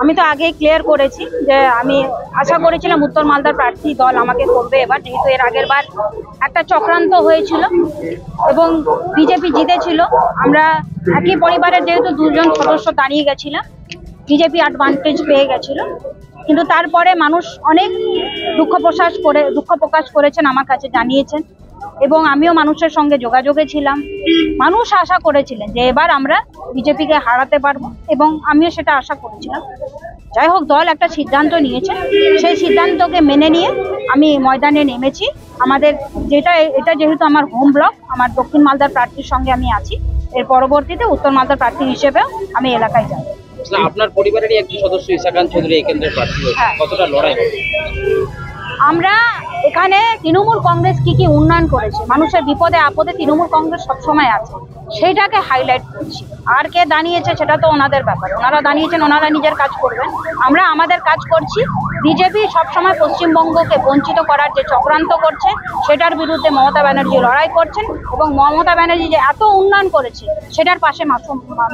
আমি তো আগে ক্লিয়ার করেছি যে আমি আশা করেছিলাম উত্তর মালদার প্রার্থী দল আমাকে করবে এবার, যেহেতু এর আগের বার একটা চক্রান্ত হয়েছিল এবং বিজেপি জিতেছিল। আমরা একই পরিবারের যেহেতু দুজন সদস্য দাঁড়িয়ে গেছিলাম, বিজেপি অ্যাডভান্টেজ পেয়ে গেছিল। কিন্তু তারপরে মানুষ অনেক দুঃখ প্রকাশ করেছেন, আমার কাছে জানিয়েছেন এবং আমিও মানুষের সঙ্গে যোগাযোগে ছিলাম। মানুষ আশা করেছিলেন যে এবার আমরা বিজেপিকে হারাতে পারবো এবং আমিও সেটা আশা করেছিলাম। যাই হোক, দল একটা সিদ্ধান্ত নিয়েছে, সেই সিদ্ধান্তকে মেনে নিয়ে আমি ময়দানে নেমেছি। আমাদের এটা যেহেতু আমার হোম ব্লক, আমার দক্ষিণ মালদার প্রার্থীর সঙ্গে আমি আছি, এর পরবর্তীতে উত্তর মালদার প্রার্থী হিসেবেও আমি এলাকায় যাব। আপনার পরিবারেরই একজন সদস্য ইসাকান চৌধুরী এই কেন্দ্রের প্রার্থী, কতটা লড়াই হবে? আমরা এখানে তৃণমূল কংগ্রেস কি উন্নয়ন করেছে, মানুষের বিপদে আপদে তৃণমূল কংগ্রেস সবসময় আছে, সেইটাকে হাইলাইট করছি। আর কে দাঁড়িয়েছে সেটা তো ওনাদের ব্যাপার, ওনারা দাঁড়িয়েছেন, ওনারা নিজের কাজ করবেন, আমরা আমাদের কাজ করছি। বিজেপি সবসময় পশ্চিমবঙ্গকে বঞ্চিত করার যে চক্রান্ত করছে সেটার বিরুদ্ধে মমতা ব্যানার্জি লড়াই করছেন এবং মমতা ব্যানার্জি যে এত উন্নয়ন করেছে সেটার পাশে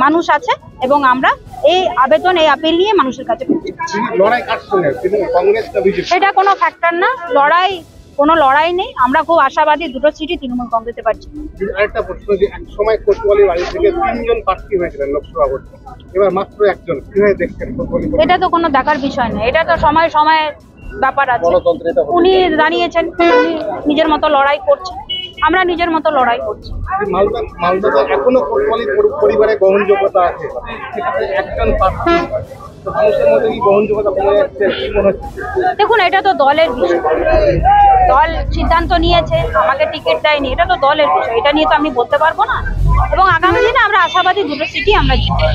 মানুষ আছে এবং আমরা এই আপিল নিয়ে মানুষের কাছে পৌঁছেছি। সেটা কোনো ফ্যাক্টর না, কোনো লড়াই নেই। আমরা খুব আশাবাদী দুটো সিটই তৃণমূল কংগ্রেসে পাচ্ছি। আরেকটা প্রশ্ন, যে এক সময় কোতোয়ালির বাড়ি থেকে 3 জন প্রার্থী হয়েছিলেন লোকসভা ভোটে, এবার মাত্র একজন, কিভাবে দেখছেন? এটা তো কোনো দেখার বিষয় না, এটা তো সময় ব্যাপার আছে। উনি দাঁড়িয়েছেন, উনি নিজের মতো লড়াই করছেন, আমরা নিজের মতো লড়াই করছি। মালদাতে এখনো কোতোয়ালির পরিবারে গ্রহণযোগ্যতা আছে, সেখানে একজন প্রার্থী, মানুষের মধ্যে কি গ্রহণযোগ্যতা কমে যাচ্ছে, কি মনে হচ্ছে? দেখুন, এটা তো দলের বিষয়, দল সিদ্ধান্ত নিয়েছে, আমাকে টিকিট দেয়নি, এটা তো দলের বিষয়, এটা নিয়ে তো আমি বলতে পারবো না। এবং আগামী দিনে আমরা আশাবাদী দুটো সিটই আমরা জিতবো।